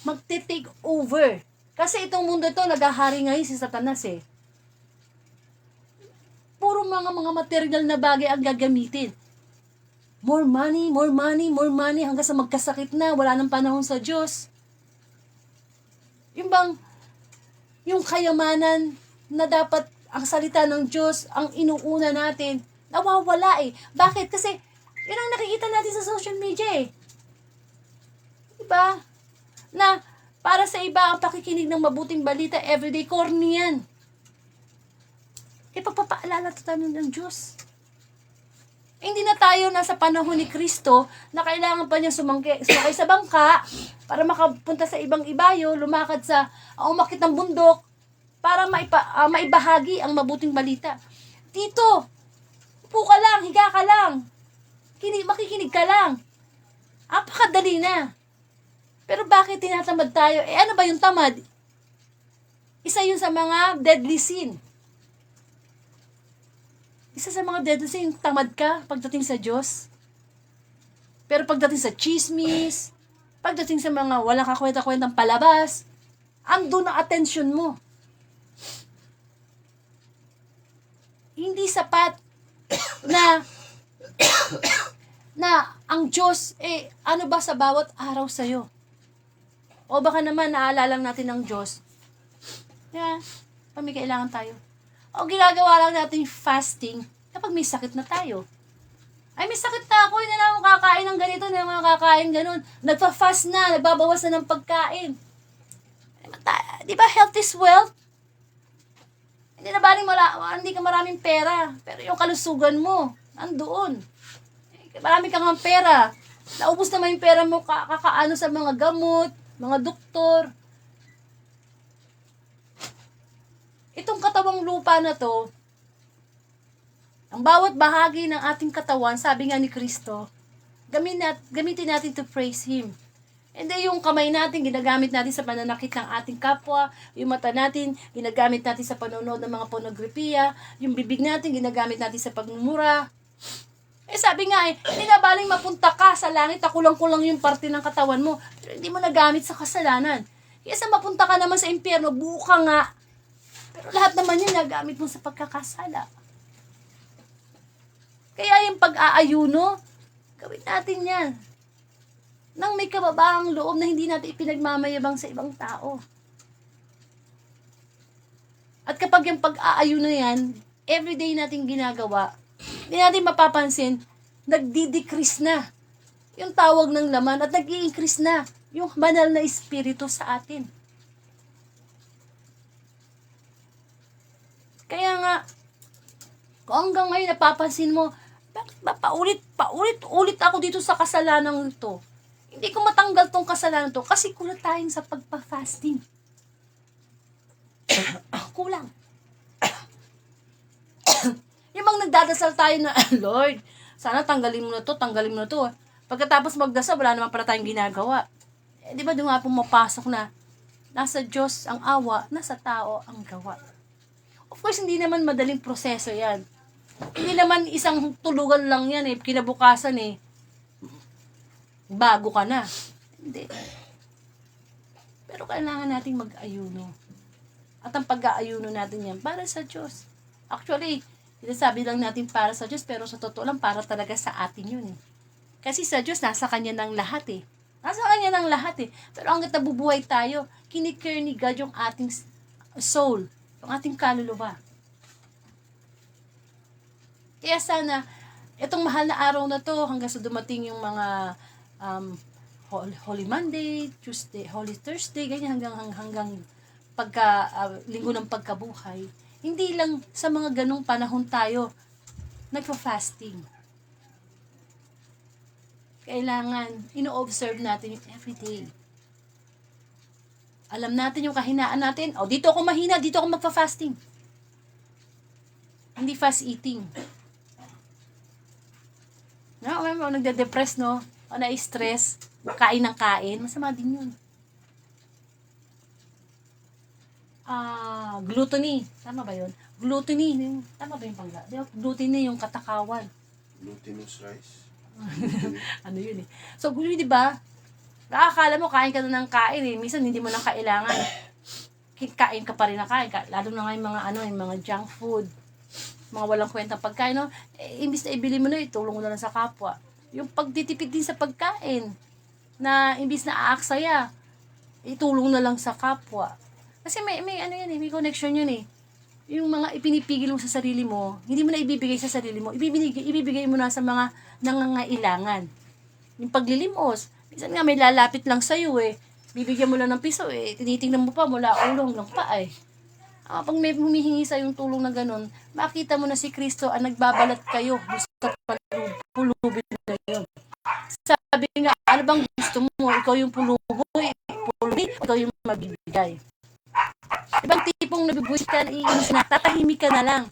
magte-take over. Kasi itong mundo ito, naghahari ngayon si Satanas Puro mga material na bagay ang gagamitin. More money, more money, more money, hanggang sa magkasakit na, wala nang panahon sa Diyos. Yung kayamanan na dapat ang salita ng Diyos, ang inuuna natin, nawawala Bakit? Kasi yun ang nakikita natin sa social media Diba? Na para sa iba ang pakikinig ng mabuting balita everyday, corny yan. Pagpapaalala tayo ng Diyos. Hindi na tayo nasa panahon ni Kristo na kailangan pa niya sumakay sa bangka para makapunta sa ibang ibayo, lumakad sa umakit ng bundok para maibahagi ang mabuting balita. Dito, upo ka lang, higa ka lang, makikinig ka lang. Apakadali na. Pero bakit tinatamad tayo? Ano ba yung tamad? Isa yun sa mga deadly sin. Isa sa mga deadly sin, tamad ka pagdating sa Diyos. Pero pagdating sa chismis, pagdating sa mga walang kakwenta-kwentang palabas, andun ang atensyon mo. Hindi sapat na ang Diyos, ano ba sa bawat araw sa'yo? O baka naman naalala lang natin ng Diyos. May kailangan tayo. O ginagawa lang natin fasting kapag may sakit na tayo. Ay, may sakit na ako, hindi na ako kakain ng ganito, hindi na ako kakain ganun. Nagpa-fast na, nagbabawas na ng pagkain. Di ba health is wealth? Hindi na ba hindi ka maraming pera, pero yung kalusugan mo, nandoon. Marami kang pera. Naubos naman yung pera mo kakaano sa mga gamot, mga doktor. Itong katawang lupa na to, ang bawat bahagi ng ating katawan, sabi nga ni Kristo, gamitin natin to praise Him. Hindi yung kamay natin, ginagamit natin sa pananakit ng ating kapwa, yung mata natin, ginagamit natin sa panonood ng mga pornografiya, yung bibig natin, ginagamit natin sa pagmumura. Sabi nga hindi na baling mapunta ka sa langit, kulang-kulang yung parte ng katawan mo, pero hindi mo nagamit sa kasalanan. Kaya mapunta ka naman sa impyerno, buka nga. Pero lahat naman yun nagamit mo sa pagkakasala. Kaya yung pag-aayuno, gawin natin yan. Nang may kababaang loob na hindi natin ipinagmamayabang sa ibang tao. At kapag yung pag-aayuno yan, everyday natin ginagawa, hindi natin mapapansin, nagdi-decrease na yung tawag ng laman at nag-i-increase na yung banal na espiritu sa atin. Kaya nga, kung hanggang ngayon napapansin mo, bakit ba paulit ako dito sa kasalanan ito? Hindi ko matanggal tong kasalanan to kasi kulang tayong sa pagpa-fasting. Kulang. Yung mga nagdadasal tayo na, Lord, sana tanggalin mo na to. Pagkatapos magdasal, wala naman para tayong ginagawa. Di ba doon nga pumapasok na, nasa Diyos ang awa, nasa tao ang gawa. Of course, hindi naman madaling proseso yan. Hindi naman isang tulugan lang yan kinabukasan bago ka na. Hindi. Pero kailangan nating mag-ayuno. At ang pag-aayuno natin yan para sa Diyos. Actually, sinasabi lang natin para sa Diyos, pero sa totoo lang para talaga sa atin yun Kasi sa Diyos, nasa Kanya ng lahat Nasa Kanya ng lahat Pero hanggat nabubuhay tayo, kinikare ni God yung ating soul, yung ating kaluluwa. Kaya sana, itong mahal na araw na to, hanggang sa dumating yung mga Holy Monday, Tuesday, Holy Thursday, ganyan hanggang linggo ng pagkabuhay, hindi lang sa mga ganong panahon tayo nagpa-fasting. Kailangan, ino-observe natin yung everyday. Alam natin yung kahinaan natin. Dito ako mahina, dito ako magpa-fasting. Hindi fast eating. Nagde-depress, no? O na-stress, kain ng kain, masama din yun. Gluttony, tama ba yun? Gluttony, tama ba yung pangga? Gluttony yung katakawan. Glutinous rice. Ano yun So, di ba? Nakakala mo, kain ka na ng kain Minsan, hindi mo na kailangan. Kain ka pa rin na kain. Lalo na nga yung mga junk food. Mga walang kwentang pagkain, no? Imbis na ibili mo na, itulong mo na lang sa kapwa. Yung pagtitipid din sa pagkain, na imbis na aaksaya, itulong na lang sa kapwa. Kasi may may connection yun Yung mga ipinipigil mo sa sarili mo, hindi mo na ibibigay sa sarili mo, ibibigay mo na sa mga nangangailangan. Yung paglilimos, minsan nga may lalapit lang sa'yo bibigyan mo lang ng piso tinitingnan mo pa mula ulo hanggang paa Pag may humihingi sa yung tulong na ganun, makita mo na si Kristo ang nagbabalat kayo sa pulubin na yun. Sabi nga, ano bang gusto mo? Ikaw yung puluboy, ikaw yung magbibigay. Ibang tipong nabibuhay ka, iinis na, tatahimik ka na lang.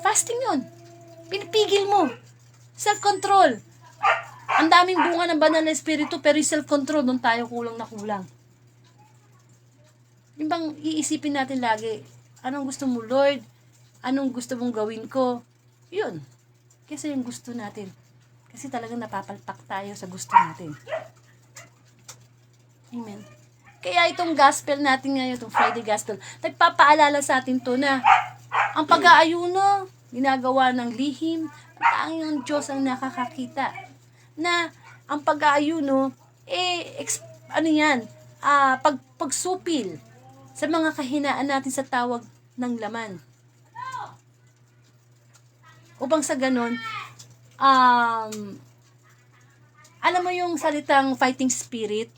Fasting yun. Pinipigil mo. Self-control. Ang daming bunga ng banal na espiritu, pero yung self-control, doon tayo kulang na kulang. Yung bang iisipin natin lagi, anong gusto mo, Lord? Anong gusto mong gawin ko? Yun. Kasi yung gusto natin. Kasi talagang napapalpak tayo sa gusto natin. Amen. Kaya itong gospel natin ngayon, itong Friday gospel, nagpapaalala sa atin to na ang pag-aayuno, ginagawa ng lihim, ang tanging ang Diyos ang nakakakita. Na ang pag-aayuno, pagsupil sa mga kahinaan natin sa tawag ng laman. Upang sa ganon, alam mo yung salitang fighting spirit?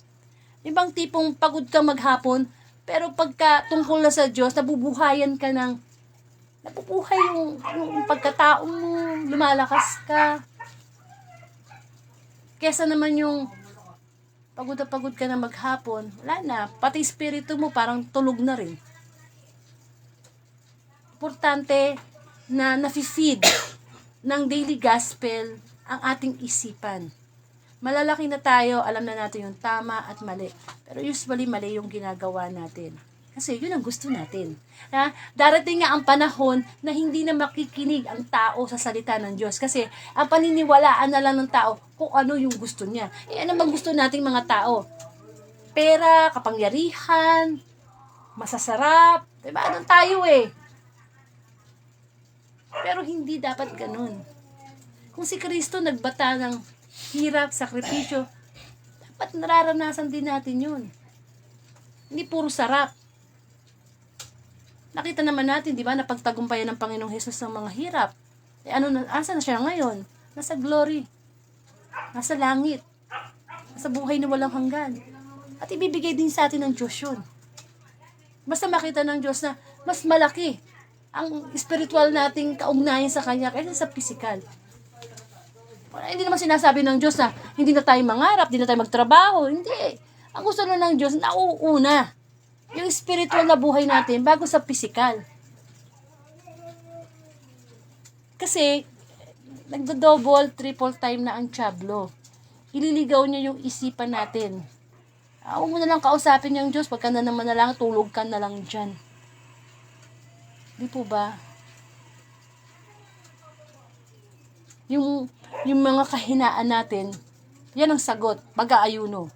Ibang tipong pagod ka maghapon, pero pagka tungkol na sa Diyos, nabubuhay yung pagkatao mo, lumalakas ka. Kesa naman yung pagod na pagod ka na maghapon, wala na, pati espiritu mo parang tulog na rin. Importante na nafi-feed ng daily gospel ang ating isipan. Malalaki na tayo, alam na natin yung tama at mali. Pero usually mali yung ginagawa natin. Kasi yun ang gusto natin. Darating nga ang panahon na hindi na makikinig ang tao sa salita ng Diyos. Kasi ang paniniwalaan na lang ng tao kung ano yung gusto niya. Ano bang gusto nating mga tao? Pera, kapangyarihan, masasarap. Diba? Doon tayo Pero hindi dapat ganun. Kung si Kristo nagbata ng hirap, sakripisyo, dapat nararanasan din natin yun. Hindi puro sarap. Nakita naman natin, di ba, na pagtagumpayan ng Panginoong Hesus ng mga hirap. Asa na siya ngayon? Nasa glory. Nasa langit. Nasa buhay na walang hanggan. At ibibigay din sa atin ng Diyos yun. Basta makita ng Diyos na mas malaki ang spiritual nating kaugnayan sa Kanya kaysa sa physical. Hindi naman sinasabi ng Diyos na hindi na tayo mangarap, hindi na tayo magtrabaho. Hindi. Ang gusto na ng Diyos, nauuna yung spiritual na buhay natin bago sa physical. Kasi, nagdo-double, triple time na ang tiyablo. Ililigaw niya yung isipan natin. Huwag mo na lang kausapin yung Diyos, pagka na naman na lang, tulog ka na lang dyan. Di po ba? Yung mga kahinaan natin, yan ang sagot. Pag-aayuno.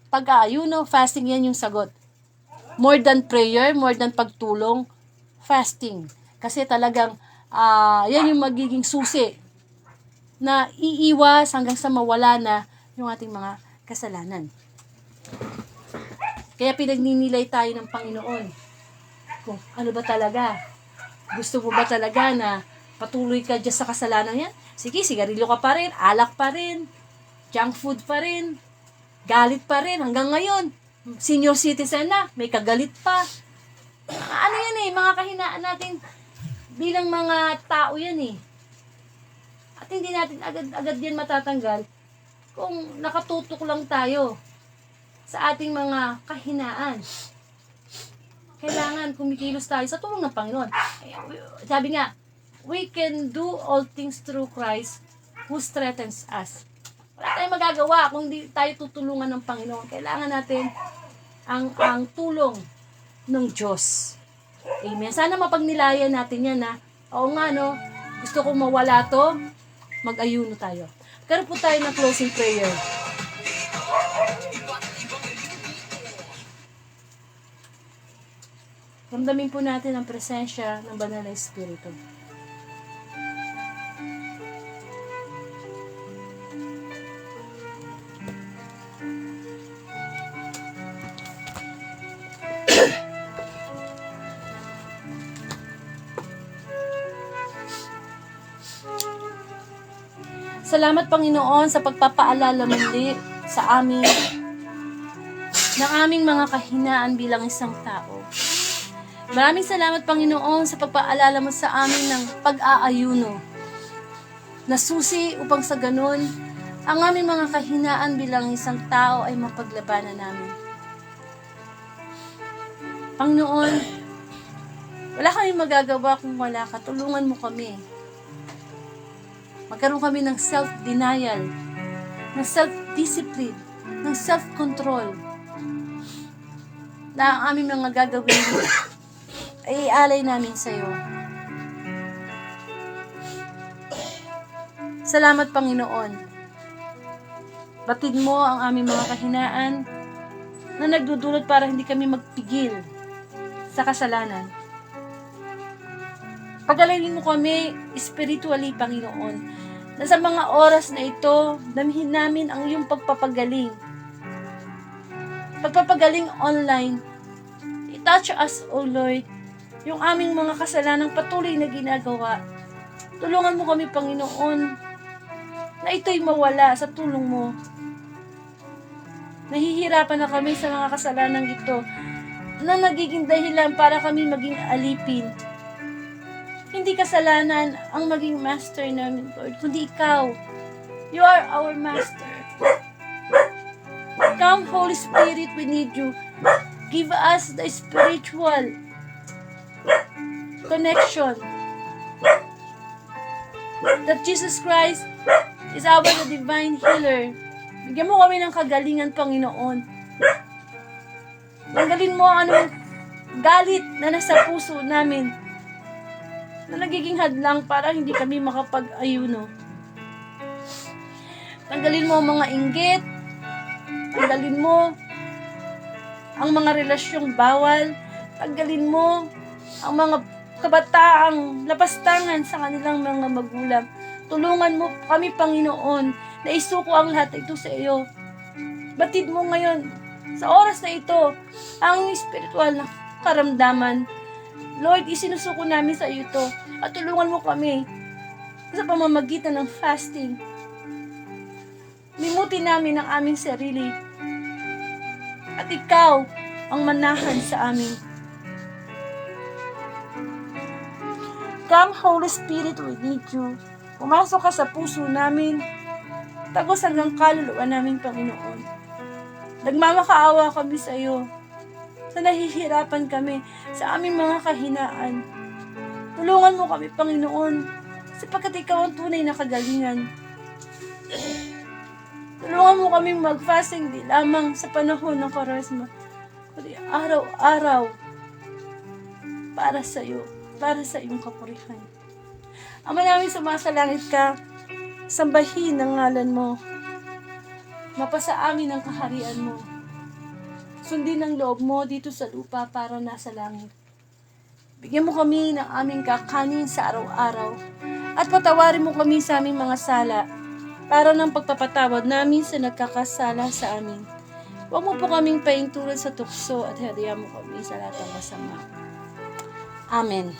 Pag-aayuno, fasting, yan yung sagot. More than prayer, more than pagtulong, fasting. Kasi talagang, yan yung magiging susi na iiwas hanggang sa mawala na yung ating mga kasalanan. Kaya pinagninilay tayo ng Panginoon. Kung ano ba talaga? Gusto mo ba talaga na patuloy ka dyan sa kasalanan yan? Sige, sigarilyo ka pa rin, alak pa rin, junk food pa rin, galit pa rin hanggang ngayon. Senior citizen na, may kagalit pa. Ano yan mga kahinaan natin bilang mga tao yan At hindi natin agad yan matatanggal kung nakatutok lang tayo sa ating mga kahinaan. Kailangan kumikilos tayo sa tulong ng Panginoon. Sabi nga, we can do all things through Christ who strengthens us. Wala tayong magagawa kung hindi tayo tutulungan ng Panginoon. Kailangan natin ang tulong ng Diyos. Amen. Sana mapagnilayan natin yan oo nga gusto kong mawala to, mag-ayuno tayo. Karoon po tayo ng closing prayer. Ramdamin po natin ang presensya ng Banal na Espiritu. Salamat Panginoon sa pagpapaalala muli sa amin ng aming mga kahinaan bilang isang tao. Maraming salamat, Panginoon, sa pagpaalala mo sa amin ng pag-aayuno. Na susi upang sa ganun, ang aming mga kahinaan bilang isang tao ay mapaglabanan namin. Panginoon, wala kami magagawa kung wala ka. Tulungan mo kami. Magkaroon kami ng self-denial, ng self-discipline, ng self-control, na ang aming mga gagawin ay ialay namin sa iyo. Salamat, Panginoon. Batid mo ang aming mga kahinaan na nagdudulot para hindi kami magpigil sa kasalanan. Pagalingin mo kami spiritually, Panginoon, na sa mga oras na ito, damhin namin ang iyong pagpapagaling. Pagpapagaling online, i-touch us, O Lord, yung aming mga kasalanang patuloy na ginagawa. Tulungan mo kami, Panginoon, na ito'y mawala sa tulong mo. Nahihirapan na kami sa mga kasalanang ito na nagiging dahilan para kami maging alipin. Hindi kasalanan ang maging master namin, Lord, kundi ikaw. You are our master. Come, Holy Spirit, we need you. Give us the spiritual connection that Jesus Christ is our divine healer. Bigyan mo kami ng kagalingan, Panginoon. Tanggalin mo ang anong galit na nasa puso namin na nagiging hadlang para hindi kami makapag-ayuno. Tanggalin mo ang mga inggit. Tanggalin mo ang mga relasyong bawal. Tanggalin mo ang mga kabataang lapastangan sa kanilang mga magulang. Tulungan mo kami, Panginoon, na isuko ang lahat ito sa iyo. Batid mo ngayon, sa oras na ito, ang spiritual na karamdaman. Lord, isinusuko namin sa iyo ito. At tulungan mo kami sa pamamagitan ng fasting. Limutin namin ang aming sarili. At ikaw ang manahan sa amin. Come, Holy Spirit, we need you. Pumasok ka sa puso namin. Tagos hanggang kaluluwa namin, Panginoon. Nagmamakaawa kami sa iyo. Sa nahihirapan kami sa aming mga kahinaan. Tulungan mo kami, Panginoon, sapagkat ikaw ang tunay na kagalingan. Tulungan mo kami mag-fasting di lamang sa panahon ng Kwaresma, kundi araw-araw para sa iyo, para sa iyong kapurihan. Ama namin sumasalangit ka, sambahin ang ngalan mo. Mapasa amin ang kaharian mo. Sundin ang loob mo dito sa lupa para nasa langit. Bigyan mo kami ng aming kakanin sa araw-araw at patawarin mo kami sa aming mga sala para ng pagpapatawad namin sa nagkakasala sa amin. Huwag mo po kaming paintulad sa tukso at hadiya mo kami sa lahat ng masama. Amen.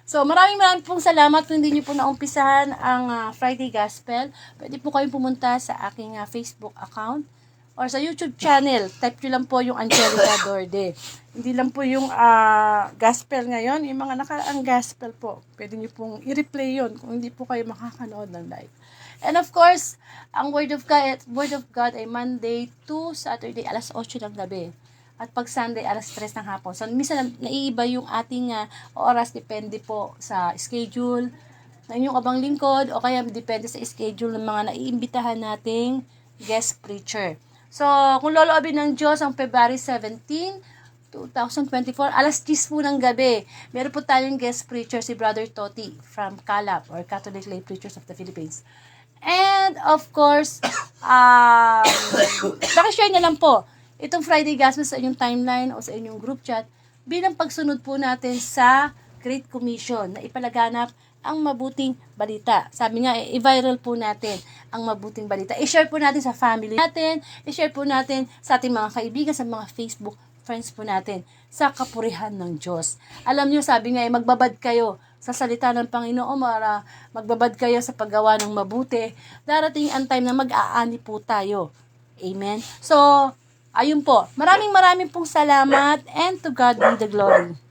So, maraming pong salamat kung hindi nyo po naumpisahan ang Friday Gospel. Pwede po kayong pumunta sa aking Facebook account or sa YouTube channel. Type nyo lang po yung Angelica Dorde. Hindi lang po yung gospel ngayon. Yung mga nakaraang gospel po. Pwede nyo pong i-replay yun kung hindi po kayo makakanood ng live. And of course, ang Word of God ay Monday to Saturday, alas 8 ng gabi. At pag Sunday, alas 3 ng hapon. So, minsan naiiba yung ating oras. Depende po sa schedule ng inyong abang lingkod o kaya depende sa schedule ng mga naiimbitahan nating guest preacher. So, kung loloobin ng Diyos ang February 17, 2024, alas 10 po ng gabi, meron po tayong guest preacher si Brother Toti from CALAP or Catholic Lay Preachers of the Philippines. And of course, pakishare na lang po itong Friday Gospel sa inyong timeline o sa inyong group chat bilang pagsunod po natin sa Great Commission na ipalaganap ang mabuting balita. Sabi nga, i-viral po natin ang mabuting balita. I-share po natin sa family natin, i-share po natin sa ating mga kaibigan, sa mga Facebook friends po natin, sa kapurihan ng Diyos. Alam nyo, sabi nga, magbabad kayo sa salita ng Panginoon, magbabad kayo sa paggawa ng mabuti. Darating ang time na mag-aani po tayo. Amen? So, Ayun po. Maraming pong salamat and to God be the glory.